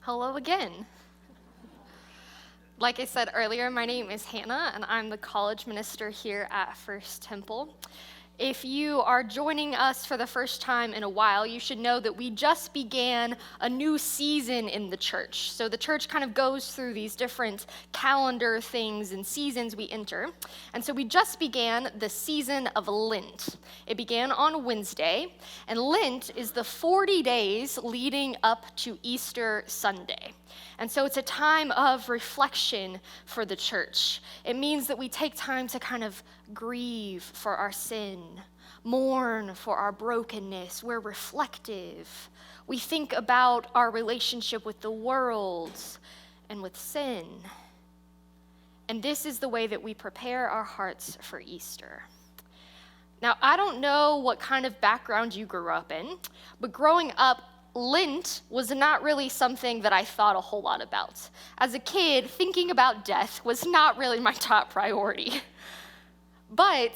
Hello again. Like I said earlier, my name is Hannah, and I'm the college minister here at First Temple. If you are joining us for the first time in a while, you should know that we just began a new season in the church. So the church kind of goes through these different calendar things and seasons we enter. And so we just began the season of Lent. It began on Wednesday, and Lent is the 40 days leading up to Easter Sunday. And so it's a time of reflection for the church. It means that we take time to kind of grieve for our sin, mourn for our brokenness. We're reflective. We think about our relationship with the world and with sin. And this is the way that we prepare our hearts for Easter. Now, I don't know what kind of background you grew up in, but growing up, Lent was not really something that I thought a whole lot about. As a kid, thinking about death was not really my top priority. But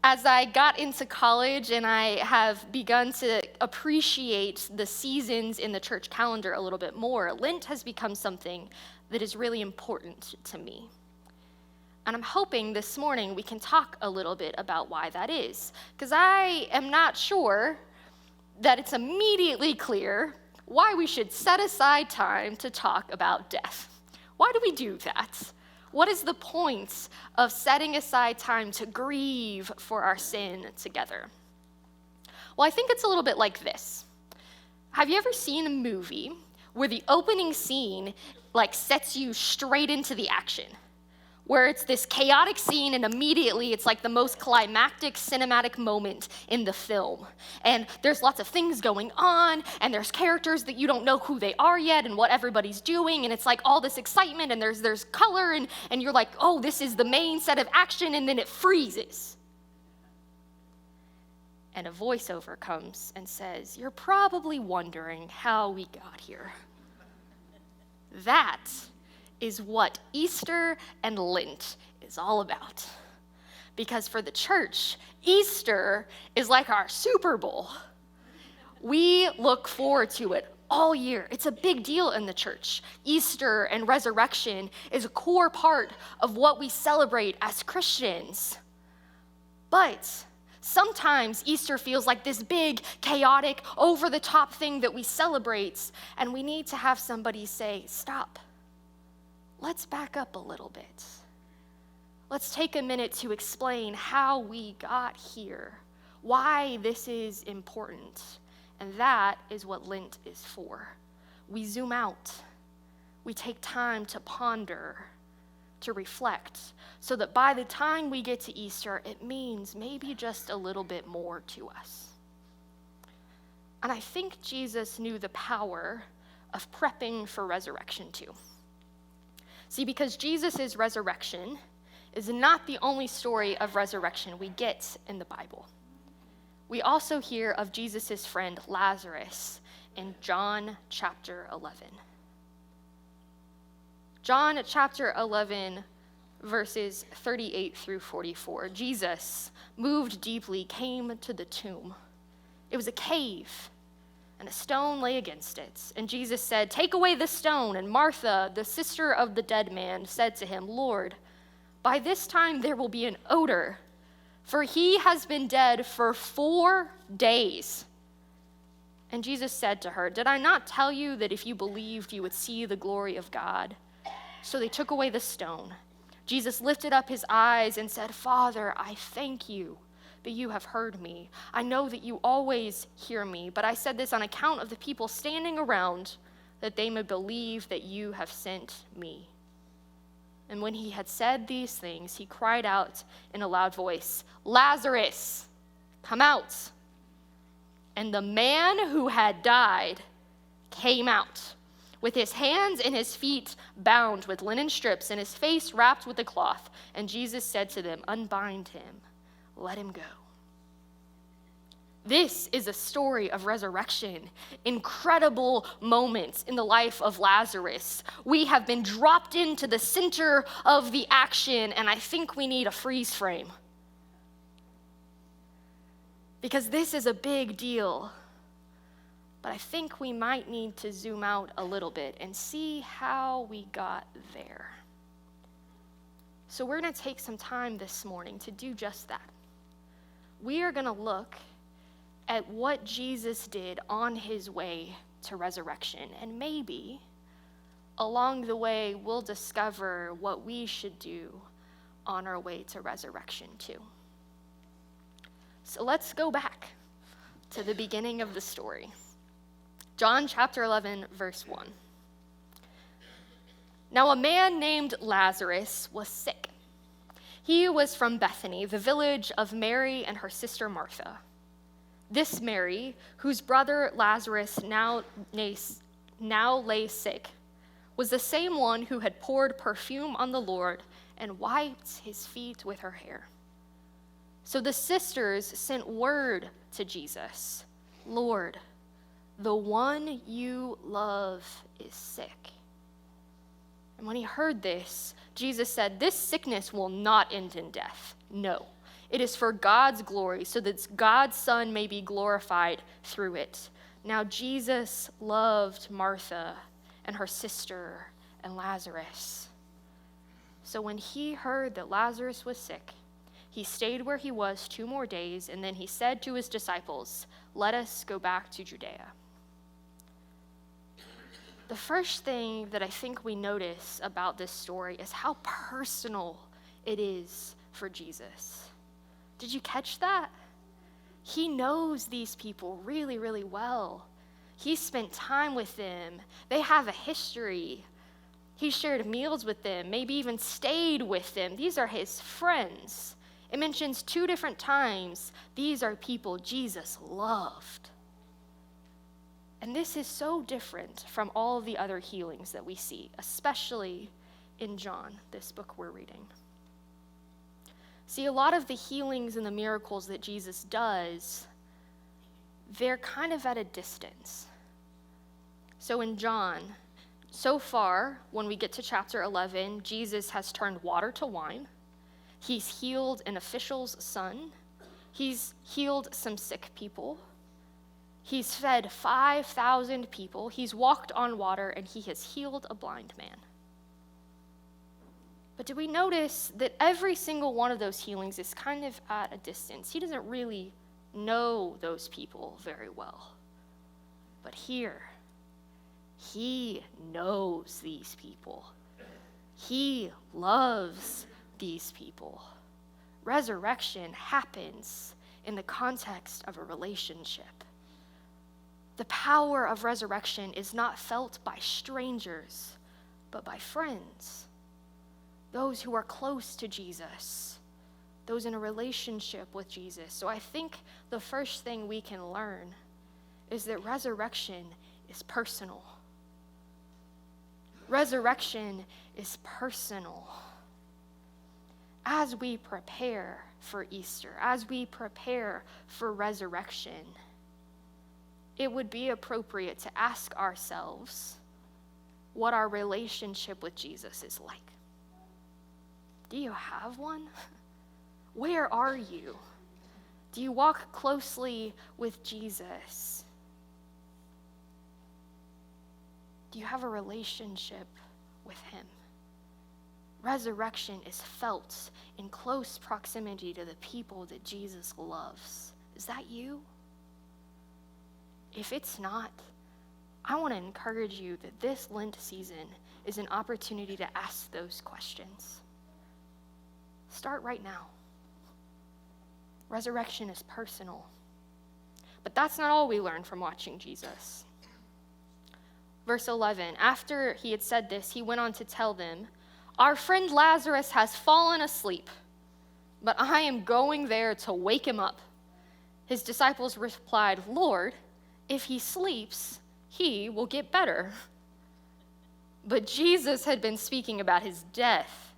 as I got into college and I have begun to appreciate the seasons in the church calendar a little bit more, Lent has become something that is really important to me. And I'm hoping this morning we can talk a little bit about why that is, because I am not sure that it's immediately clear why we should set aside time to talk about death. Why do we do that? What is the point of setting aside time to grieve for our sin together? Well, I think it's a little bit like this. Have you ever seen a movie where the opening scene sets you straight into the action? Where it's this chaotic scene and immediately it's like the most climactic cinematic moment in the film. And there's lots of things going on, and there's characters that you don't know who they are yet and what everybody's doing, and it's like all this excitement, and there's color, and you're like, oh, this is the main set of action, and then it freezes. And a voiceover comes and says, you're probably wondering how we got here. That is what Easter and Lent is all about. Because for the church, Easter is like our Super Bowl. We look forward to it all year. It's a big deal in the church. Easter and resurrection is a core part of what we celebrate as Christians. But sometimes Easter feels like this big, chaotic, over-the-top thing that we celebrate, and we need to have somebody say, stop. Let's back up a little bit. Let's take a minute to explain how we got here, why this is important. And that is what Lent is for. We zoom out. We take time to ponder, to reflect, so that by the time we get to Easter, it means maybe just a little bit more to us. And I think Jesus knew the power of prepping for resurrection too. See, because Jesus' resurrection is not the only story of resurrection we get in the Bible. We also hear of Jesus' friend Lazarus in John chapter 11. John chapter 11, verses 38 through 44. Jesus, moved deeply, came to the tomb. It was a cave, and a stone lay against it. And Jesus said, take away the stone. And Martha, the sister of the dead man, said to him, Lord, by this time there will be an odor, for he has been dead for 4 days. And Jesus said to her, did I not tell you that if you believed, you would see the glory of God? So they took away the stone. Jesus lifted up his eyes and said, Father, I thank you that you have heard me. I know that you always hear me, but I said this on account of the people standing around, that they may believe that you have sent me. And when he had said these things, he cried out in a loud voice, Lazarus, come out. And the man who had died came out, with his hands and his feet bound with linen strips and his face wrapped with a cloth. And Jesus said to them, unbind him. Let him go. This is a story of resurrection, incredible moments in the life of Lazarus. We have been dropped into the center of the action, and I think we need a freeze frame. Because this is a big deal. but I think we might need to zoom out a little bit and see how we got there. So we're going to take some time this morning to do just that. We are going to look at what Jesus did on his way to resurrection, and maybe along the way we'll discover what we should do on our way to resurrection too. So let's go back to the beginning of the story. John chapter 11, verse 1. Now a man named Lazarus was sick. He was from Bethany, the village of Mary and her sister Martha. This Mary, whose brother Lazarus now lay sick, was the same one who had poured perfume on the Lord and wiped his feet with her hair. So the sisters sent word to Jesus, "Lord, the one you love is sick." And when he heard this, Jesus said, "This sickness will not end in death. No, it is for God's glory, so that God's Son may be glorified through it." Now Jesus loved Martha and her sister and Lazarus. So when he heard that Lazarus was sick, he stayed where he was 2 more days, and then he said to his disciples, "Let us go back to Judea." The first thing that I think we notice about this story is how personal it is for Jesus. Did you catch that? He knows these people really, really well. He spent time with them. They have a history. He shared meals with them, maybe even stayed with them. These are his friends. It mentions 2 different times, these are people Jesus loved. And this is so different from all of the other healings that we see, especially in John, this book we're reading. See, a lot of the healings and the miracles that Jesus does, they're kind of at a distance. So in John, so far, when we get to chapter 11, Jesus has turned water to wine. He's healed an official's son. He's healed some sick people. He's fed 5,000 people. He's walked on water, and he has healed a blind man. But do we notice that every single one of those healings is kind of at a distance? He doesn't really know those people very well. But here, he knows these people. He loves these people. Resurrection happens in the context of a relationship. The power of resurrection is not felt by strangers, but by friends, those who are close to Jesus, those in a relationship with Jesus. So I think the first thing we can learn is that resurrection is personal. Resurrection is personal. As we prepare for Easter, as we prepare for resurrection, it would be appropriate to ask ourselves what our relationship with Jesus is like. Do you have one? Where are you? Do you walk closely with Jesus? Do you have a relationship with him? Resurrection is felt in close proximity to the people that Jesus loves. Is that you? If it's not, I want to encourage you that this Lent season is an opportunity to ask those questions. Start right now. Resurrection is personal. But that's not all we learn from watching Jesus. Verse 11, after he had said this, he went on to tell them, "Our friend Lazarus has fallen asleep, but I am going there to wake him up." His disciples replied, "Lord, if he sleeps, he will get better." But Jesus had been speaking about his death,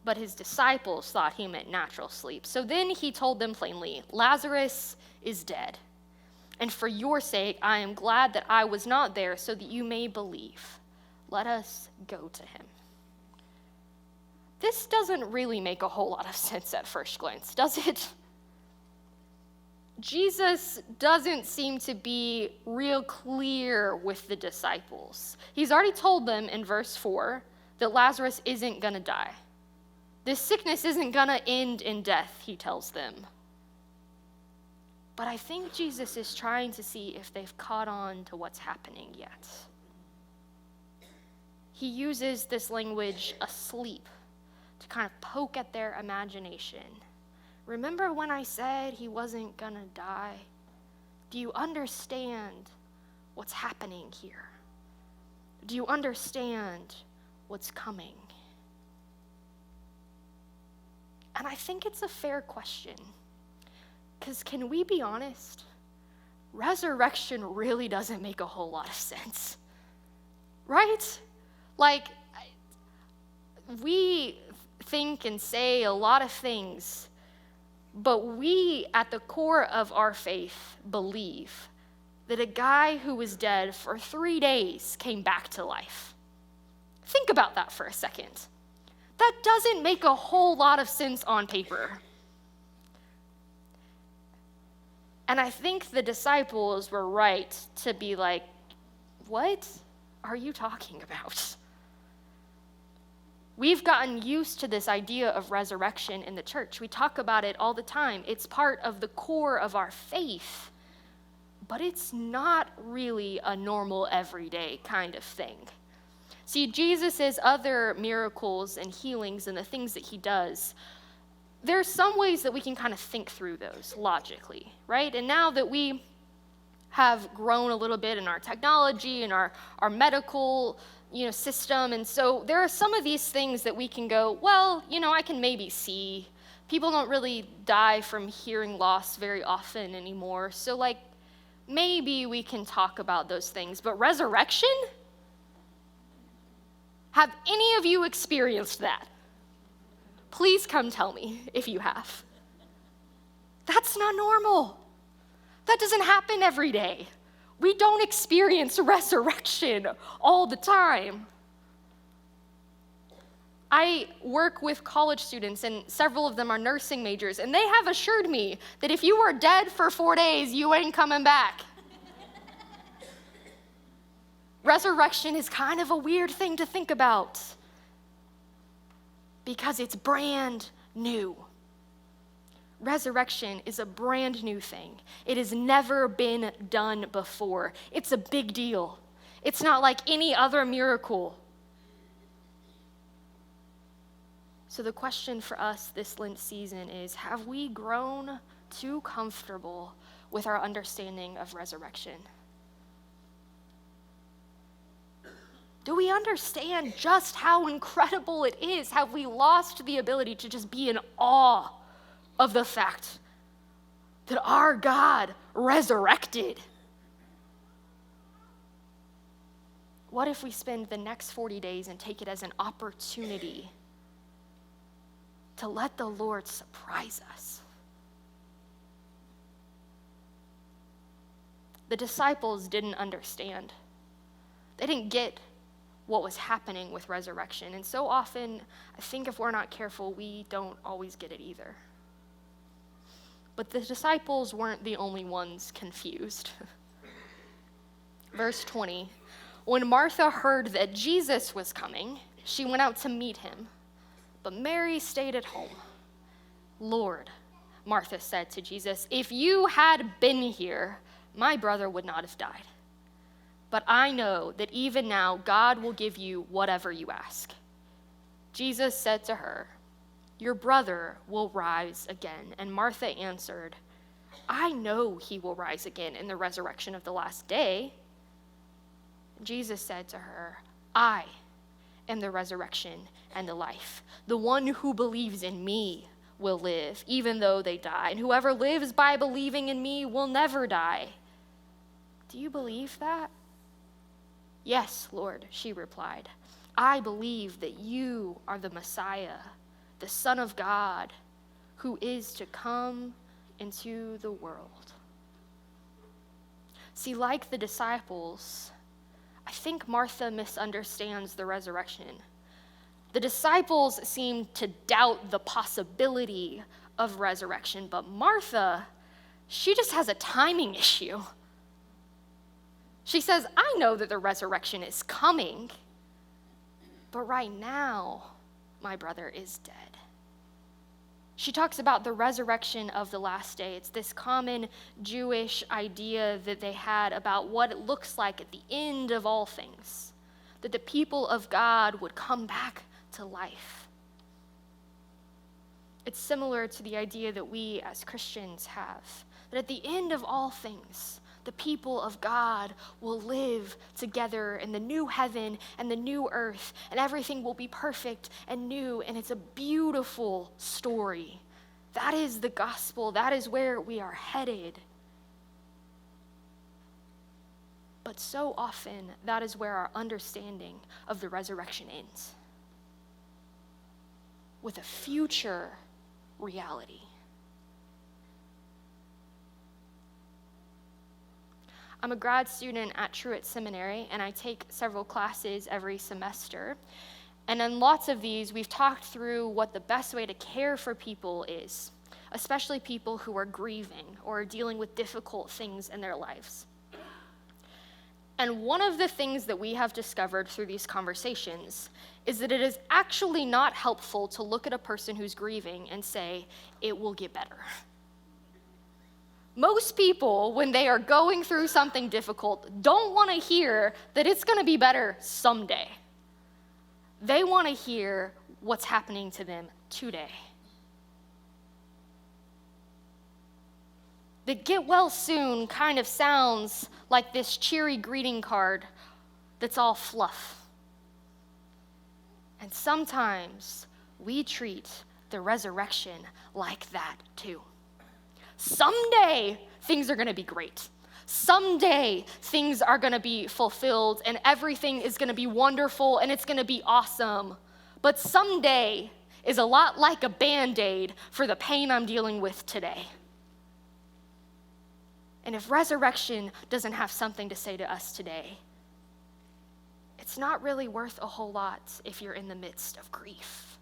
but his disciples thought he meant natural sleep. So then he told them plainly, "Lazarus is dead. And for your sake, I am glad that I was not there so that you may believe. Let us go to him." This doesn't really make a whole lot of sense at first glance, does it? Jesus doesn't seem to be real clear with the disciples. He's already told them in verse 4 that Lazarus isn't going to die. This sickness isn't going to end in death, he tells them. But I think Jesus is trying to see if they've caught on to what's happening yet. He uses this language, asleep, to kind of poke at their imagination. Remember when I said he wasn't going to die? Do you understand what's happening here? Do you understand what's coming? And I think it's a fair question. Because can we be honest? Resurrection really doesn't make a whole lot of sense. Right? Like, we think and say a lot of things, but we, at the core of our faith, believe that a guy who was dead for 3 days came back to life. Think about that for a second. That doesn't make a whole lot of sense on paper. And I think the disciples were right to be like, what are you talking about? We've gotten used to this idea of resurrection in the church. We talk about it all the time. It's part of the core of our faith, but it's not really a normal everyday kind of thing. See, Jesus' other miracles and healings and the things that he does, there's some ways that we can kind of think through those logically, right? And now that we have grown a little bit in our technology and our medical system, and so there are some of these things that we can go, well, I can maybe see. People don't really die from hearing loss very often anymore, so maybe we can talk about those things. But resurrection? Have any of you experienced that? Please come tell me if you have. That's not normal. That doesn't happen every day. We don't experience resurrection all the time. I work with college students, and several of them are nursing majors, and they have assured me that if you are dead for 4 days, you ain't coming back. Resurrection is kind of a weird thing to think about because it's brand new. Resurrection is a brand new thing. It has never been done before. It's a big deal. It's not like any other miracle. So the question for us this Lent season is, have we grown too comfortable with our understanding of resurrection? Do we understand just how incredible it is? Have we lost the ability to just be in awe of the fact that our God resurrected? What if we spend the next 40 days and take it as an opportunity to let the Lord surprise us? The disciples didn't understand. They didn't get what was happening with resurrection. And so often, I think if we're not careful, we don't always get it either. But the disciples weren't the only ones confused. Verse 20, when Martha heard that Jesus was coming, she went out to meet him, but Mary stayed at home. Lord, Martha said to Jesus, if you had been here, my brother would not have died. But I know that even now God will give you whatever you ask. Jesus said to her, your brother will rise again. And Martha answered, I know he will rise again in the resurrection of the last day. Jesus said to her, I am the resurrection and the life. The one who believes in me will live, even though they die. And whoever lives by believing in me will never die. Do you believe that? Yes, Lord, she replied. I believe that you are the Messiah, the Son of God, who is to come into the world. See, like the disciples, I think Martha misunderstands the resurrection. The disciples seem to doubt the possibility of resurrection, but Martha, She just has a timing issue. She says, I know that the resurrection is coming, but right now, my brother is dead. She talks about the resurrection of the last day. It's this common Jewish idea that they had about what it looks like at the end of all things, that the people of God would come back to life. It's similar to the idea that we as Christians have, that at the end of all things, the people of God will live together in the new heaven and the new earth, and everything will be perfect and new, and it's a beautiful story. That is the gospel. That is where we are headed. But so often, that is where our understanding of the resurrection ends, with a future reality. I'm a grad student at Truett Seminary, and I take several classes every semester. And in lots of these, we've talked through what the best way to care for people is, especially people who are grieving or dealing with difficult things in their lives. And one of the things that we have discovered through these conversations is that it is actually not helpful to look at a person who's grieving and say, it will get better. Most people, when they are going through something difficult, don't want to hear that it's going to be better someday. They want to hear what's happening to them today. The get well soon kind of sounds like this cheery greeting card that's all fluff. And sometimes we treat the resurrection like that too. Someday, things are going to be great. Someday, things are going to be fulfilled and everything is going to be wonderful and it's going to be awesome. But someday is a lot like a Band-Aid for the pain I'm dealing with today. And if resurrection doesn't have something to say to us today, it's not really worth a whole lot if you're in the midst of grief.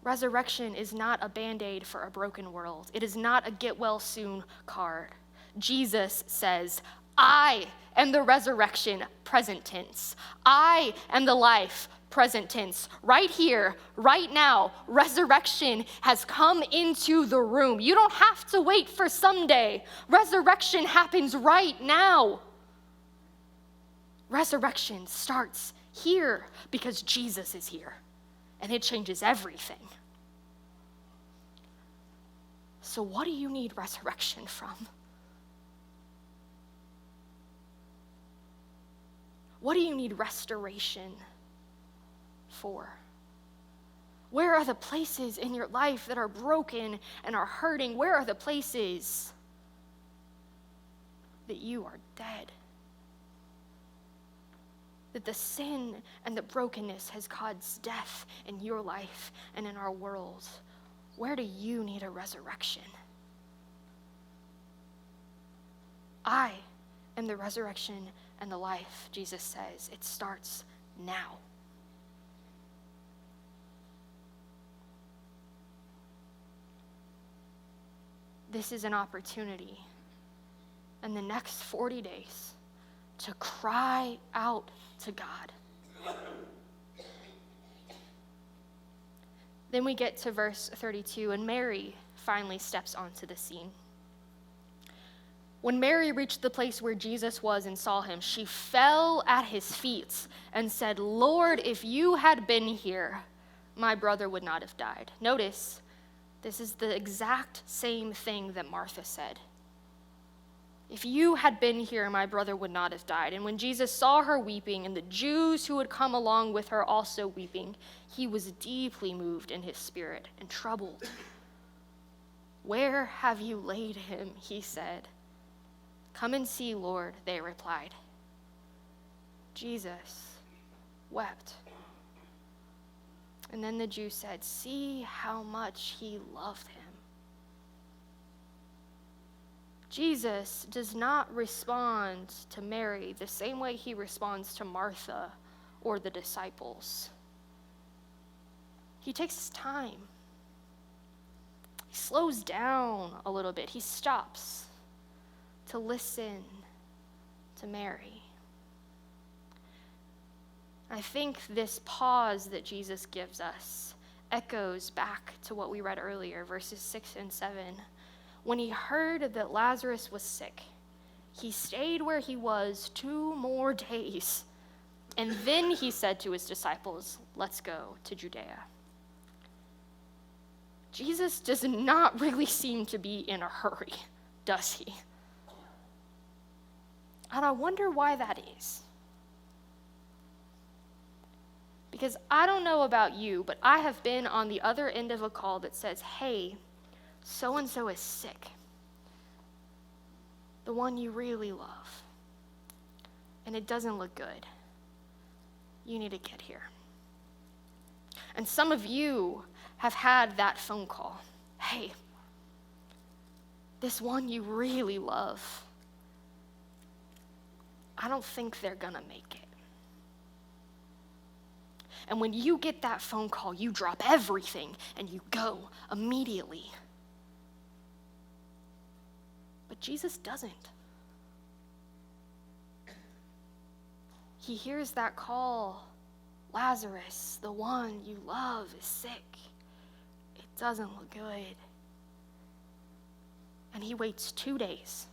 Resurrection is not a Band-Aid for a broken world. It is not a get-well-soon card. Jesus says, I am the resurrection, present tense. I am the life, present tense. Right here, right now, resurrection has come into the room. You don't have to wait for someday. Resurrection happens right now. Resurrection starts here because Jesus is here. And it changes everything. So what do you need resurrection from? What do you need restoration for? Where are the places in your life that are broken and are hurting? Where are the places that you are dead? That the sin and the brokenness has caused death in your life and in our world. Where do you need a resurrection? I am the resurrection and the life, Jesus says. It starts now. This is an opportunity in the next 40 days to cry out to God. Then we get to verse 32, and Mary finally steps onto the scene. When Mary reached the place where Jesus was and saw him, she fell at his feet and said, Lord, if you had been here, my brother would not have died. Notice, this is the exact same thing that Martha said. If you had been here, my brother would not have died. And when Jesus saw her weeping, and the Jews who had come along with her also weeping, he was deeply moved in his spirit and troubled. Where have you laid him? He said. Come and see, Lord, they replied. Jesus wept. And then the Jews said, see how much he loved him. Jesus does not respond to Mary the same way he responds to Martha or the disciples. He takes his time. he slows down a little bit. He stops to listen to Mary. I think this pause that Jesus gives us echoes back to what we read earlier, verses 6 and 7. When he heard that Lazarus was sick, he stayed where he was 2 more days. And then he said to his disciples, "Let's go to Judea." Jesus does not really seem to be in a hurry, does he? And I wonder why that is. Because I don't know about you, but I have been on the other end of a call that says, "Hey, so-and-so is sick. The one you really love. And it doesn't look good. You need to get here." And some of you have had that phone call. "Hey, this one you really love, I don't think they're gonna make it." And when you get that phone call, you drop everything and you go immediately. But Jesus doesn't. He hears that call. Lazarus, the one you love, is sick. It doesn't look good. And he waits 2 days.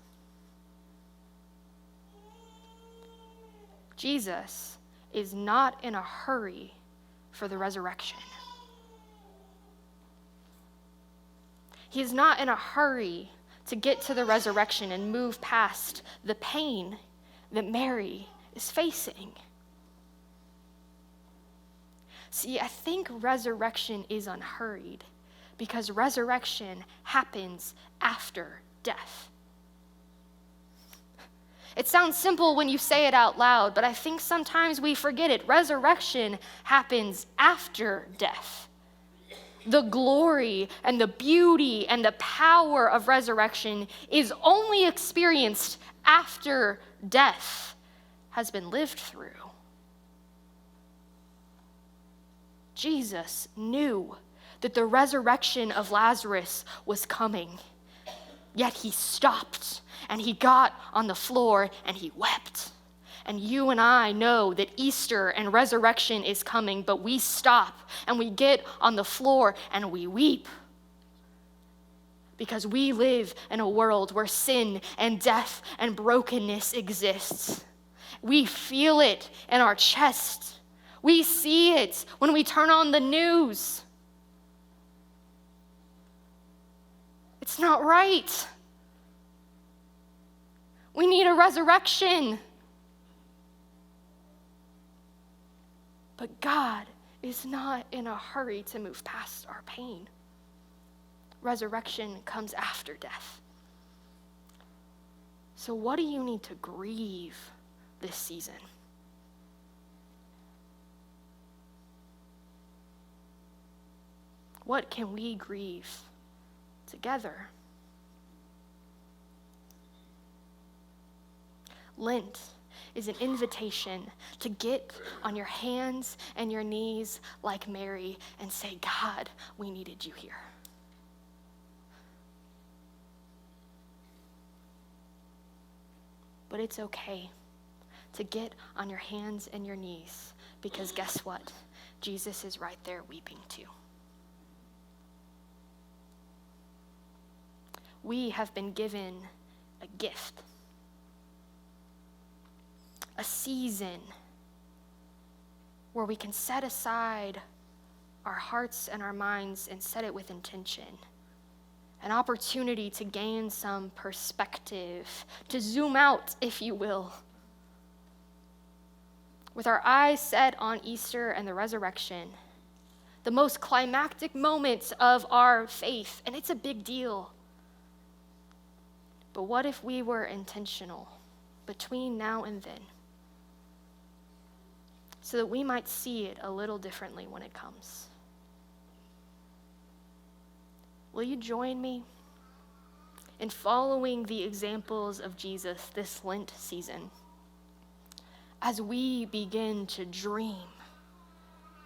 Jesus is not in a hurry for the resurrection. He is not in a hurry to get to the resurrection and move past the pain that Mary is facing. See, I think resurrection is unhurried because resurrection happens after death. It sounds simple when you say it out loud, but I think sometimes we forget it. Resurrection happens after death. The glory and the beauty and the power of resurrection is only experienced after death has been lived through. Jesus knew that the resurrection of Lazarus was coming, yet he stopped and he got on the floor and he wept. And you and I know that Easter and resurrection is coming, but we stop and we get on the floor and we weep. Because we live in a world where sin and death and brokenness exists. We feel it in our chest. We see it when we turn on the news. It's not right. We need a resurrection. But God is not in a hurry to move past our pain. Resurrection comes after death. So what do you need to grieve this season? What can we grieve together? Lent is an invitation to get on your hands and your knees like Mary and say, "God, we needed you here." But it's okay to get on your hands and your knees because guess what? Jesus is right there weeping too. We have been given a gift, a season where we can set aside our hearts and our minds and set it with intention. An opportunity to gain some perspective, to zoom out, if you will. With our eyes set on Easter and the resurrection, the most climactic moments of our faith, and it's a big deal. But what if we were intentional between now and then so that we might see it a little differently when it comes? Will you join me in following the examples of Jesus this Lent season as we begin to dream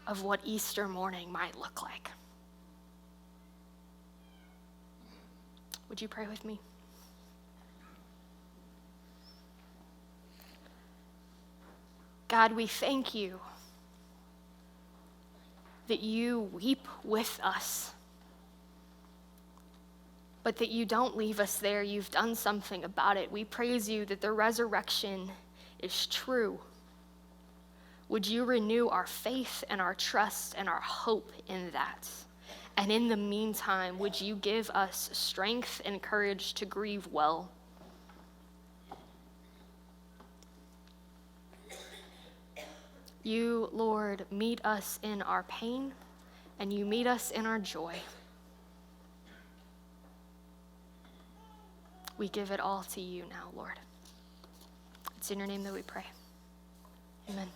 of what Easter morning might look like? Would you pray with me? God, we thank you that you weep with us, but that you don't leave us there. You've done something about it. We praise you that the resurrection is true. Would you renew our faith and our trust and our hope in that? And in the meantime, would you give us strength and courage to grieve well? You, Lord, meet us in our pain, and you meet us in our joy. We give it all to you now, Lord. It's in your name that we pray. Amen.